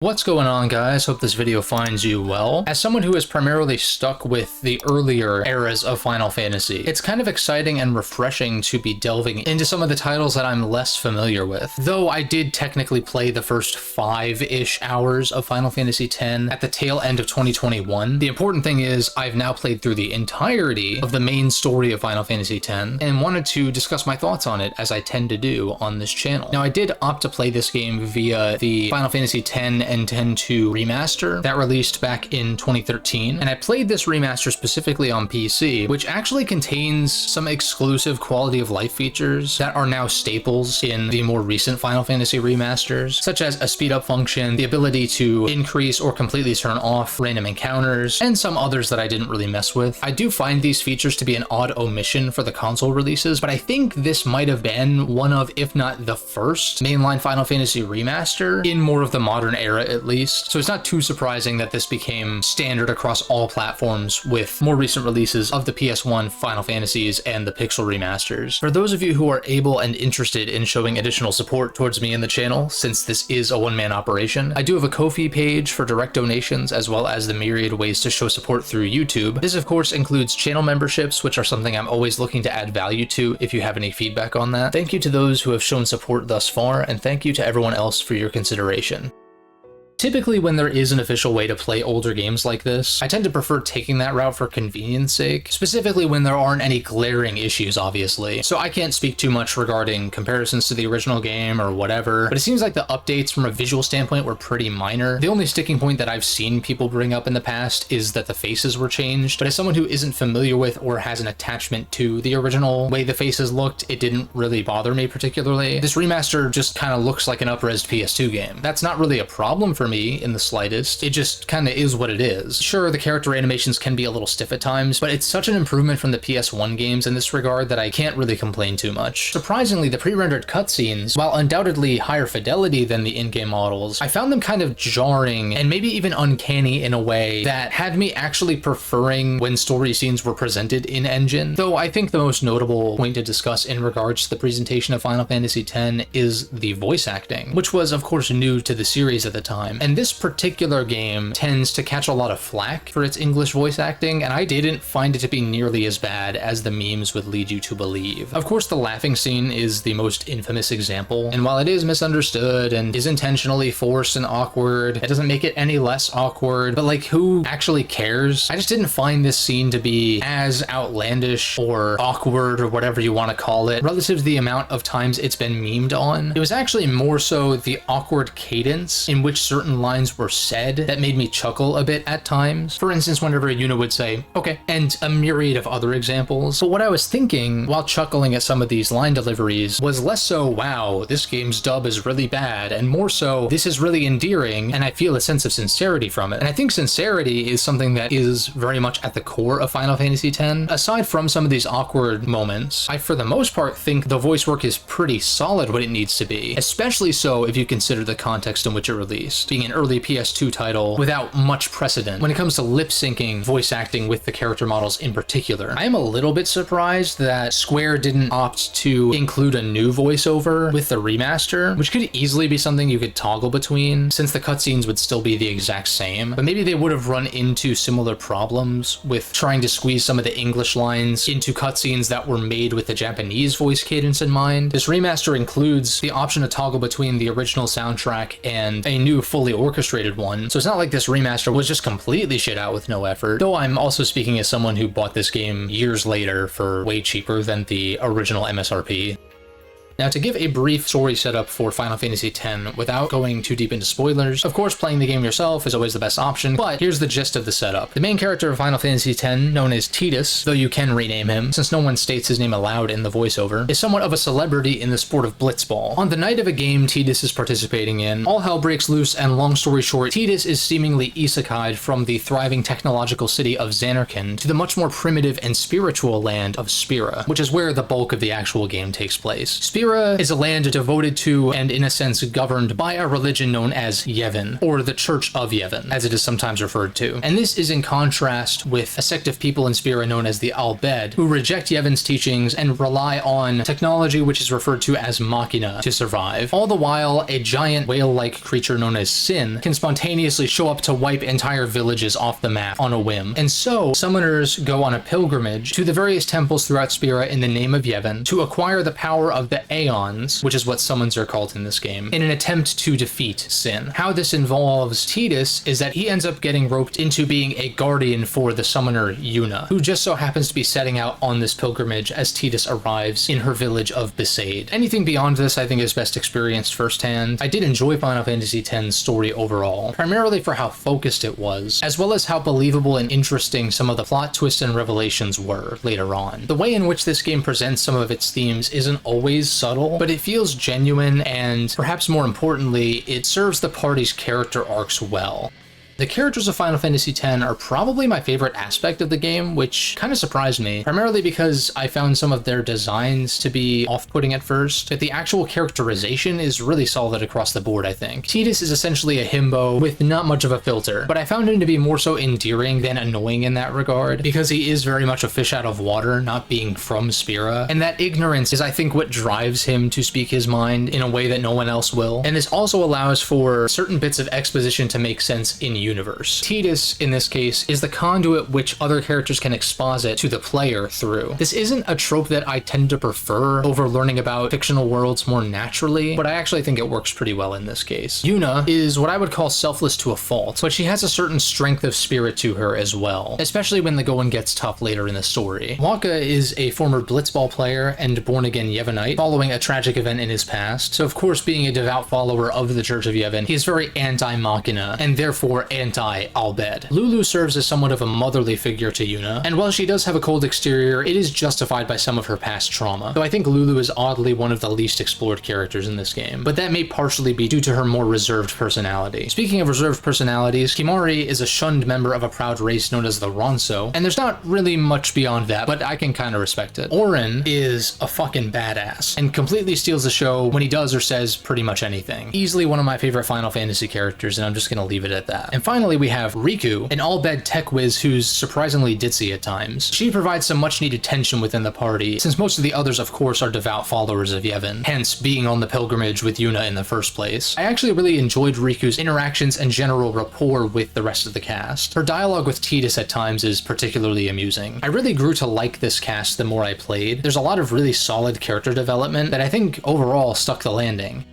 What's going on, guys? Hope this video finds you well. As someone who is primarily stuck with the earlier eras of Final Fantasy, it's kind of exciting and refreshing to be delving into some of the titles that I'm less familiar with. Though I did technically play the first 5-ish hours of Final Fantasy X at the tail end of 2021, the important thing is I've now played through the entirety of the main story of Final Fantasy X and wanted to discuss my thoughts on it, as I tend to do on this channel. Now, I did opt to play this game via the Final Fantasy X and X-2 remaster that released back in 2013, and I played this remaster specifically on PC, which actually contains some exclusive quality of life features that are now staples in the more recent Final Fantasy remasters, such as a speed up function, the ability to increase or completely turn off random encounters, and some others that I didn't really mess with. I do find these features to be an odd omission for the console releases, but I think this might have been one of, if not the first, mainline Final Fantasy remaster in more of the modern era at least, so it's not too surprising that this became standard across all platforms with more recent releases of the PS1 Final Fantasies and the Pixel remasters. For those of you who are able and interested in showing additional support towards me and the channel, since this is a one-man operation, I do have a Ko-fi page for direct donations as well as the myriad ways to show support through YouTube. This of course includes channel memberships, which are something I'm always looking to add value to if you have any feedback on that. Thank you to those who have shown support thus far, and thank you to everyone else for your consideration. Typically, when there is an official way to play older games like this, I tend to prefer taking that route for convenience sake, specifically when there aren't any glaring issues, obviously. So I can't speak too much regarding comparisons to the original game or whatever, but it seems like the updates from a visual standpoint were pretty minor. The only sticking point that I've seen people bring up in the past is that the faces were changed, but as someone who isn't familiar with or has an attachment to the original way the faces looked, it didn't really bother me particularly. This remaster just kind of looks like an up-resed PS2 game. That's not really a problem for me in the slightest. It just kind of is what it is. Sure, the character animations can be a little stiff at times, but it's such an improvement from the PS1 games in this regard that I can't really complain too much. Surprisingly, the pre-rendered cutscenes, while undoubtedly higher fidelity than the in-game models, I found them kind of jarring and maybe even uncanny in a way that had me actually preferring when story scenes were presented in engine. Though I think the most notable point to discuss in regards to the presentation of Final Fantasy X is the voice acting, which was of course new to the series at the time. And this particular game tends to catch a lot of flack for its English voice acting, and I didn't find it to be nearly as bad as the memes would lead you to believe. Of course, the laughing scene is the most infamous example, and while it is misunderstood and is intentionally forced and awkward, it doesn't make it any less awkward, but like, who actually cares? I just didn't find this scene to be as outlandish or awkward or whatever you want to call it relative to the amount of times it's been memed on. It was actually more so the awkward cadence in which certain lines were said that made me chuckle a bit at times. For instance, whenever Yuna would say, "Okay," and a myriad of other examples. But what I was thinking while chuckling at some of these line deliveries was less so, wow, this game's dub is really bad, and more so, this is really endearing, and I feel a sense of sincerity from it. And I think sincerity is something that is very much at the core of Final Fantasy X. Aside from some of these awkward moments, I for the most part think the voice work is pretty solid what it needs to be, especially so if you consider the context in which it released, being an early PS2 title without much precedent when it comes to lip syncing voice acting with the character models in particular. I am a little bit surprised that Square didn't opt to include a new voiceover with the remaster, which could easily be something you could toggle between since the cutscenes would still be the exact same, but maybe they would have run into similar problems with trying to squeeze some of the English lines into cutscenes that were made with the Japanese voice cadence in mind. This remaster includes the option to toggle between the original soundtrack and a new fully orchestrated one, so it's not like this remaster was just completely shit out with no effort, though I'm also speaking as someone who bought this game years later for way cheaper than the original MSRP. Now, to give a brief story setup for Final Fantasy X without going too deep into spoilers, of course playing the game yourself is always the best option, but here's the gist of the setup. The main character of Final Fantasy X, known as Tidus, though you can rename him since no one states his name aloud in the voiceover, is somewhat of a celebrity in the sport of blitzball. On the night of a game Tidus is participating in, all hell breaks loose, and long story short, Tidus is seemingly isekai'd from the thriving technological city of Zanarkand to the much more primitive and spiritual land of Spira, which is where the bulk of the actual game takes place. Spira Spira is a land devoted to and in a sense governed by a religion known as Yevon, or the Church of Yevon, as it is sometimes referred to. And this is in contrast with a sect of people in Spira known as the Al-Bhed, who reject Yevon's teachings and rely on technology which is referred to as Machina to survive. All the while, a giant whale-like creature known as Sin can spontaneously show up to wipe entire villages off the map on a whim. And so, summoners go on a pilgrimage to the various temples throughout Spira in the name of Yevon to acquire the power of the Aeons, which is what summons are called in this game, in an attempt to defeat Sin. How this involves Tidus is that he ends up getting roped into being a guardian for the summoner Yuna, who just so happens to be setting out on this pilgrimage as Tidus arrives in her village of Besaid. Anything beyond this I think is best experienced firsthand. I did enjoy Final Fantasy X's story overall, primarily for how focused it was, as well as how believable and interesting some of the plot twists and revelations were later on. The way in which this game presents some of its themes isn't always subtle, but it feels genuine and, perhaps more importantly, it serves the party's character arcs well. The characters of Final Fantasy X are probably my favorite aspect of the game, which kind of surprised me, primarily because I found some of their designs to be off-putting at first, but the actual characterization is really solid across the board, I think. Tidus is essentially a himbo with not much of a filter, but I found him to be more so endearing than annoying in that regard, because he is very much a fish out of water, not being from Spira, and that ignorance is, I think, what drives him to speak his mind in a way that no one else will, and this also allows for certain bits of exposition to make sense in universe. Tidus, in this case, is the conduit which other characters can exposit to the player through. This isn't a trope that I tend to prefer over learning about fictional worlds more naturally, but I actually think it works pretty well in this case. Yuna is what I would call selfless to a fault, but she has a certain strength of spirit to her as well, especially when the going gets tough later in the story. Wakka is a former blitzball player and born-again Yevonite following a tragic event in his past, so of course being a devout follower of the Church of Yevon, he is very anti-Machina, and therefore anti-Al-Bhed. Lulu serves as somewhat of a motherly figure to Yuna, and while she does have a cold exterior, it is justified by some of her past trauma, though I think Lulu is oddly one of the least explored characters in this game, but that may partially be due to her more reserved personality. Speaking of reserved personalities, Kimahri is a shunned member of a proud race known as the Ronso, and there's not really much beyond that, but I can kind of respect it. Auron is a fucking badass, and completely steals the show when he does or says pretty much anything. Easily one of my favorite Final Fantasy characters, and I'm just gonna leave it at that. And finally, we have Riku, an Al-Bhed tech whiz who's surprisingly ditzy at times. She provides some much needed tension within the party, since most of the others of course are devout followers of Yevon, hence being on the pilgrimage with Yuna in the first place. I actually really enjoyed Riku's interactions and general rapport with the rest of the cast. Her dialogue with Tidus at times is particularly amusing. I really grew to like this cast the more I played. There's a lot of really solid character development that I think overall stuck the landing.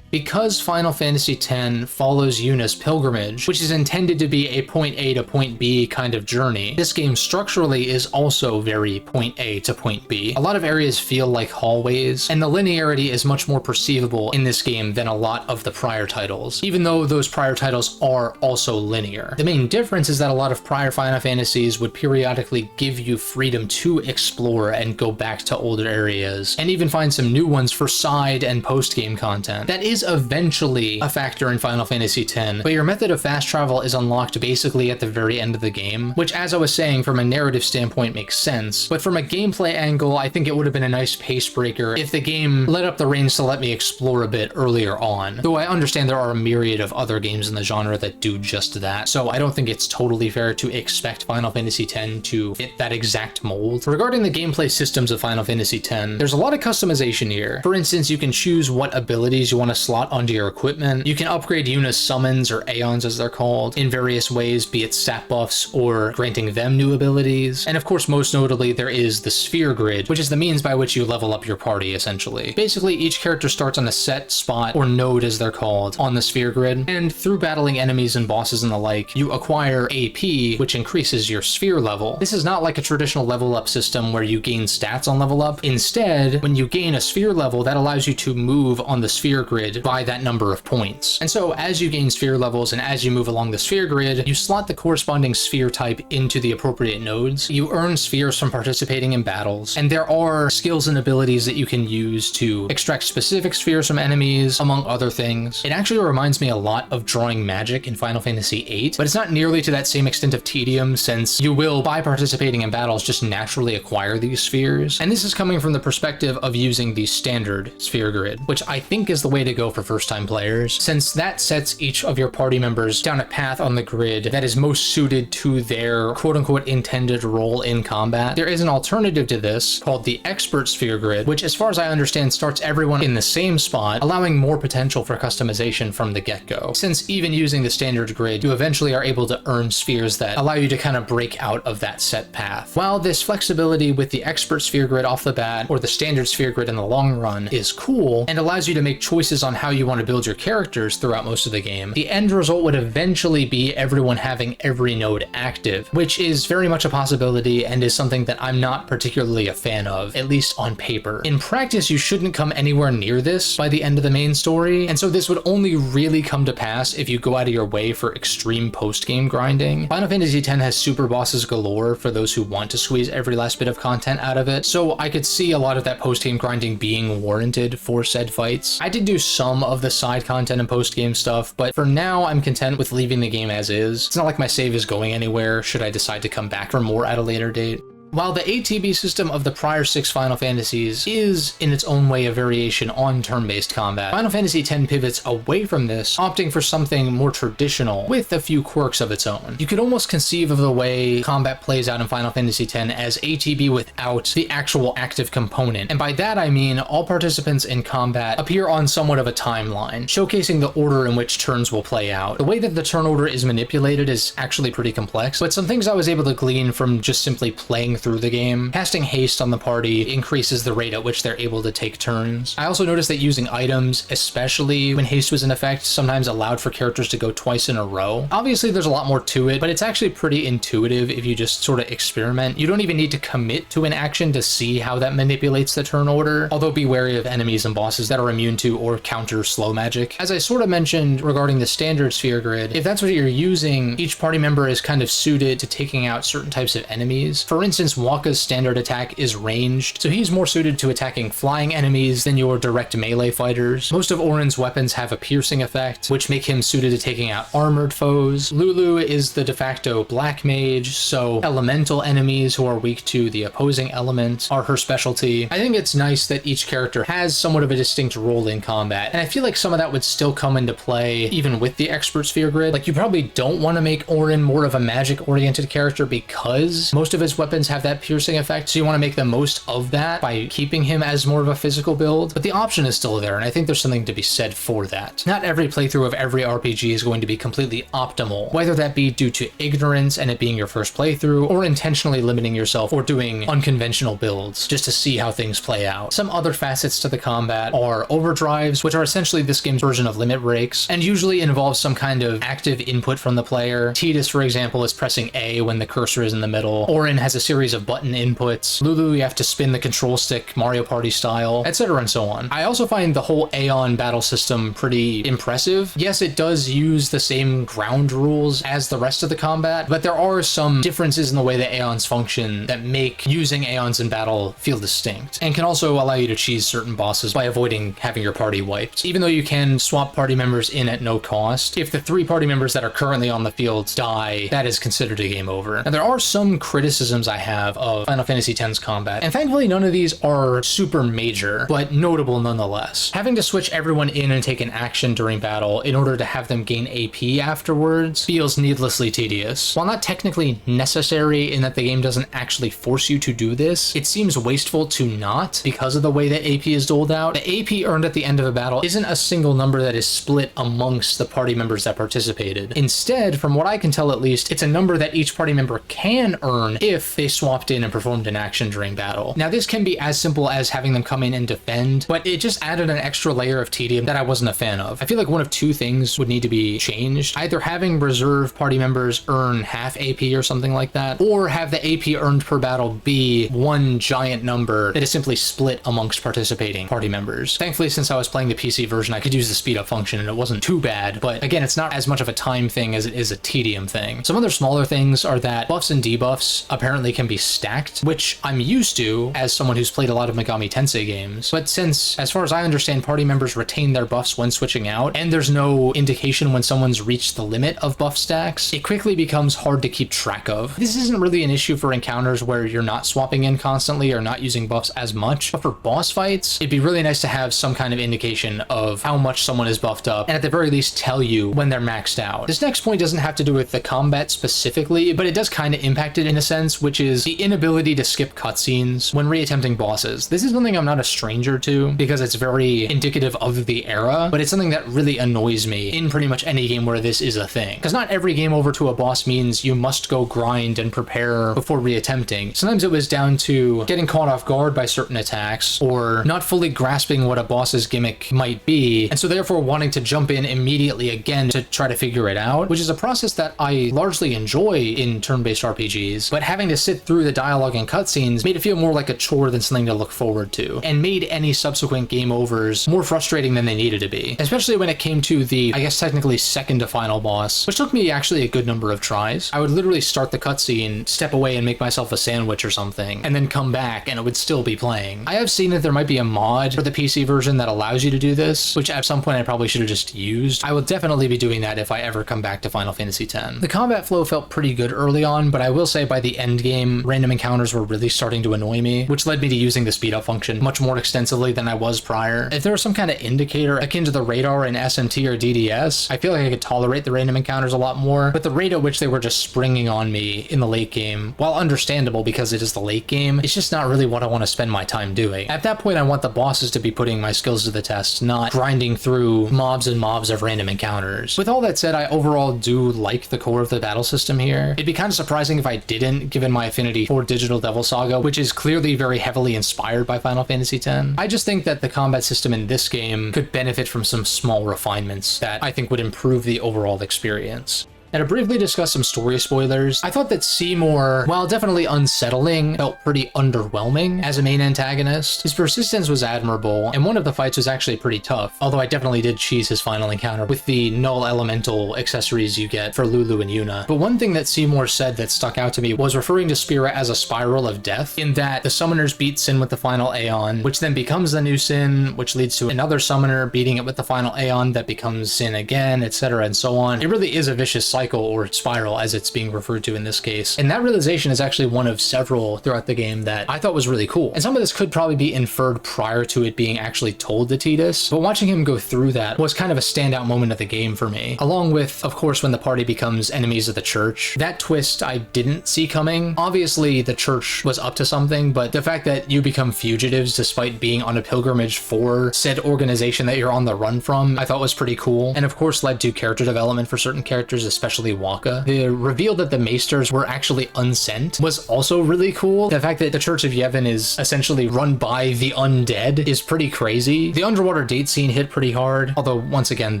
Because Final Fantasy X follows Yuna's pilgrimage, which is intended to be a point A to point B kind of journey, this game structurally is also very point A to point B. A lot of areas feel like hallways, and the linearity is much more perceivable in this game than a lot of the prior titles, even though those prior titles are also linear. The main difference is that a lot of prior Final Fantasies would periodically give you freedom to explore and go back to older areas, and even find some new ones for side and post-game content. That is eventually a factor in Final Fantasy X, but your method of fast travel is unlocked basically at the very end of the game, which, as I was saying, from a narrative standpoint makes sense, but from a gameplay angle, I think it would have been a nice pace breaker if the game let up the reins to let me explore a bit earlier on, though I understand there are a myriad of other games in the genre that do just that, so I don't think it's totally fair to expect Final Fantasy X to fit that exact mold. Regarding the gameplay systems of Final Fantasy X, there's a lot of customization here. For instance, you can choose what abilities you want to slot onto your equipment. You can upgrade Yuna's summons, or Aeons as they're called, in various ways, be it stat buffs or granting them new abilities. And of course, most notably, there is the sphere grid, which is the means by which you level up your party, essentially. Basically, each character starts on a set spot, or node as they're called, on the sphere grid, and through battling enemies and bosses and the like, you acquire AP, which increases your sphere level. This is not like a traditional level up system where you gain stats on level up. Instead, when you gain a sphere level, that allows you to move on the sphere grid measured by that number of points. And so as you gain sphere levels and as you move along the sphere grid, you slot the corresponding sphere type into the appropriate nodes. You earn spheres from participating in battles, and there are skills and abilities that you can use to extract specific spheres from enemies, among other things. It actually reminds me a lot of drawing magic in Final Fantasy VIII, but it's not nearly to that same extent of tedium, since you will, by participating in battles, just naturally acquire these spheres. And this is coming from the perspective of using the standard sphere grid, which I think is the way to go for first-time players, since that sets each of your party members down a path on the grid that is most suited to their quote-unquote intended role in combat. There is an alternative to this called the expert sphere grid, which, as far as I understand, starts everyone in the same spot, allowing more potential for customization from the get-go. Since even using the standard grid, you eventually are able to earn spheres that allow you to kind of break out of that set path. While this flexibility with the expert sphere grid off the bat, or the standard sphere grid in the long run, is cool and allows you to make choices on how you want to build your characters throughout most of the game, the end result would eventually be everyone having every node active, which is very much a possibility and is something that I'm not particularly a fan of, at least on paper. In practice, you shouldn't come anywhere near this by the end of the main story, and so this would only really come to pass if you go out of your way for extreme post-game grinding. Final Fantasy X has super bosses galore for those who want to squeeze every last bit of content out of it, so I could see a lot of that post-game grinding being warranted for said fights. I did do some of the side content and post-game stuff, but for now I'm content with leaving the game as is. It's not like my save is going anywhere should I decide to come back for more at a later date. While the ATB system of the prior 6 Final Fantasies is, in its own way, a variation on turn-based combat, Final Fantasy X pivots away from this, opting for something more traditional, with a few quirks of its own. You could almost conceive of the way combat plays out in Final Fantasy X as ATB without the actual active component, and by that I mean all participants in combat appear on somewhat of a timeline, showcasing the order in which turns will play out. The way that the turn order is manipulated is actually pretty complex, but some things I was able to glean from just simply playing through the game. Casting haste on the party increases the rate at which they're able to take turns. I also noticed that using items, especially when haste was in effect, sometimes allowed for characters to go twice in a row. Obviously there's a lot more to it, but it's actually pretty intuitive if you just sort of experiment. You don't even need to commit to an action to see how that manipulates the turn order, although be wary of enemies and bosses that are immune to or counter slow magic. As I sort of mentioned regarding the standard sphere grid, if that's what you're using, each party member is kind of suited to taking out certain types of enemies. For instance, Wakka's standard attack is ranged, so he's more suited to attacking flying enemies than your direct melee fighters. Most of Auron's weapons have a piercing effect, which make him suited to taking out armored foes. Lulu is the de facto black mage, so elemental enemies who are weak to the opposing element are her specialty. I think it's nice that each character has somewhat of a distinct role in combat, and I feel like some of that would still come into play even with the expert sphere grid. Like, you probably don't want to make Auron more of a magic-oriented character because most of his weapons have that piercing effect, so you want to make the most of that by keeping him as more of a physical build, but the option is still there, and I think there's something to be said for that. Not every playthrough of every RPG is going to be completely optimal, whether that be due to ignorance and it being your first playthrough, or intentionally limiting yourself or doing unconventional builds just to see how things play out. Some other facets to the combat are overdrives, which are essentially this game's version of limit breaks, and usually involve some kind of active input from the player. Tidus, for example, is pressing A when the cursor is in the middle. Auron has a series of button inputs. Lulu, you have to spin the control stick Mario Party style, etc. and so on. I also find the whole Aeon battle system pretty impressive. Yes, it does use the same ground rules as the rest of the combat, but there are some differences in the way that Aeons function that make using Aeons in battle feel distinct, and can also allow you to cheese certain bosses by avoiding having your party wiped. Even though you can swap party members in at no cost, if the 3 party members that are currently on the field die, that is considered a game over. Now, there are some criticisms I have of Final Fantasy X's combat, and thankfully none of these are super major, but notable nonetheless. Having to switch everyone in and take an action during battle in order to have them gain AP afterwards feels needlessly tedious. While not technically necessary in that the game doesn't actually force you to do this, it seems wasteful to not because of the way that AP is doled out. The AP earned at the end of a battle isn't a single number that is split amongst the party members that participated. Instead, from what I can tell at least, it's a number that each party member can earn if they switch swapped in and performed an action during battle. Now this can be as simple as having them come in and defend, but it just added an extra layer of tedium that I wasn't a fan of. I feel like one of two things would need to be changed. Either having reserve party members earn half AP or something like that, or have the AP earned per battle be one giant number that is simply split amongst participating party members. Thankfully, since I was playing the PC version, I could use the speed up function and it wasn't too bad, but again, it's not as much of a time thing as it is a tedium thing. Some other smaller things are that buffs and debuffs apparently can be stacked, which I'm used to as someone who's played a lot of Megami Tensei games, but since, as far as I understand, party members retain their buffs when switching out, and there's no indication when someone's reached the limit of buff stacks, it quickly becomes hard to keep track of. This isn't really an issue for encounters where you're not swapping in constantly or not using buffs as much, but for boss fights, it'd be really nice to have some kind of indication of how much someone is buffed up, and at the very least tell you when they're maxed out. This next point doesn't have to do with the combat specifically, but it does kind of impact it in a sense, which is the inability to skip cutscenes when reattempting bosses. This is something I'm not a stranger to because it's very indicative of the era, but it's something that really annoys me in pretty much any game where this is a thing. Because not every game over to a boss means you must go grind and prepare before reattempting. Sometimes it was down to getting caught off guard by certain attacks, or not fully grasping what a boss's gimmick might be, and so therefore wanting to jump in immediately again to try to figure it out, which is a process that I largely enjoy in turn-based RPGs, but having to sit through the dialogue and cutscenes made it feel more like a chore than something to look forward to, and made any subsequent game overs more frustrating than they needed to be, especially when it came to the, I guess technically second to final boss, which took me actually a good number of tries. I would literally start the cutscene, step away and make myself a sandwich or something, and then come back and it would still be playing. I have seen that there might be a mod for the PC version that allows you to do this, which at some point I probably should have just used. I will definitely be doing that if I ever come back to Final Fantasy X. The combat flow felt pretty good early on, but I will say by the end game, random encounters were really starting to annoy me, which led me to using the speed up function much more extensively than I was prior. If there was some kind of indicator akin to the radar in SMT or DDS, I feel like I could tolerate the random encounters a lot more, but the rate at which they were just springing on me in the late game, while understandable because it is the late game, it's just not really what I want to spend my time doing. At that point, I want the bosses to be putting my skills to the test, not grinding through mobs and mobs of random encounters. With all that said, I overall do like the core of the battle system here. It'd be kind of surprising if I didn't, given my affinity for Digital Devil Saga, which is clearly very heavily inspired by Final Fantasy X. I just think that the combat system in this game could benefit from some small refinements that I think would improve the overall experience. And to briefly discuss some story spoilers, I thought that Seymour, while definitely unsettling, felt pretty underwhelming as a main antagonist. His persistence was admirable, and one of the fights was actually pretty tough, although I definitely did cheese his final encounter with the null elemental accessories you get for Lulu and Yuna. But one thing that Seymour said that stuck out to me was referring to Spira as a spiral of death, in that the summoners beat Sin with the final Aeon, which then becomes the new Sin, which leads to another summoner beating it with the final Aeon that becomes Sin again, etc. and so on. It really is a vicious cycle, or spiral as it's being referred to in this case. And that realization is actually one of several throughout the game that I thought was really cool. And some of this could probably be inferred prior to it being actually told to Tidus, but watching him go through that was kind of a standout moment of the game for me. Along with, of course, when the party becomes enemies of the church. That twist I didn't see coming. Obviously, the church was up to something, but the fact that you become fugitives despite being on a pilgrimage for said organization that you're on the run from, I thought was pretty cool. And of course led to character development for certain characters, especially Waka. The reveal that the Maesters were actually unsent was also really cool. The fact that the Church of Yevon is essentially run by the undead is pretty crazy. The underwater date scene hit pretty hard, although once again,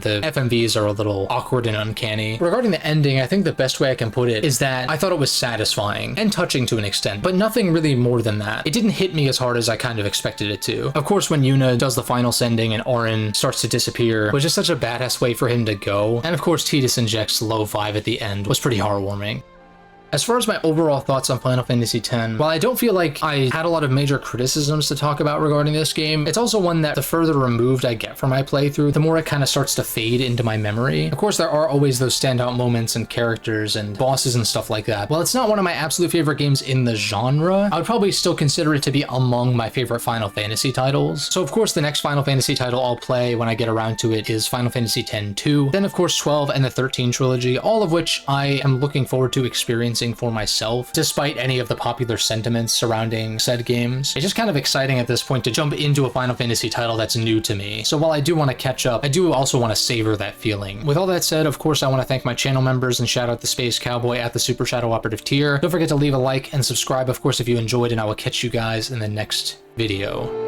the FMVs are a little awkward and uncanny. Regarding the ending, I think the best way I can put it is that I thought it was satisfying and touching to an extent, but nothing really more than that. It didn't hit me as hard as I kind of expected it to. Of course, when Yuna does the final sending and Auron starts to disappear, was just such a badass way for him to go. And of course, Tidus injects low 5 at the end was pretty heartwarming. As far as my overall thoughts on Final Fantasy X, while I don't feel like I had a lot of major criticisms to talk about regarding this game, it's also one that the further removed I get from my playthrough, the more it kind of starts to fade into my memory. Of course, there are always those standout moments and characters and bosses and stuff like that. While it's not one of my absolute favorite games in the genre, I would probably still consider it to be among my favorite Final Fantasy titles. So of course, the next Final Fantasy title I'll play when I get around to it is Final Fantasy X-2, then of course 12 and the 13 trilogy, all of which I am looking forward to experiencing experiencing for myself, despite any of the popular sentiments surrounding said games. It's just kind of exciting at this point to jump into a Final Fantasy title that's new to me. So while I do want to catch up, I do also want to savor that feeling. With all that said, of course, I want to thank my channel members and shout out the Space Cowboy at the Super Shadow Operative tier. Don't forget to leave a like and subscribe, of course, if you enjoyed, and I will catch you guys in the next video.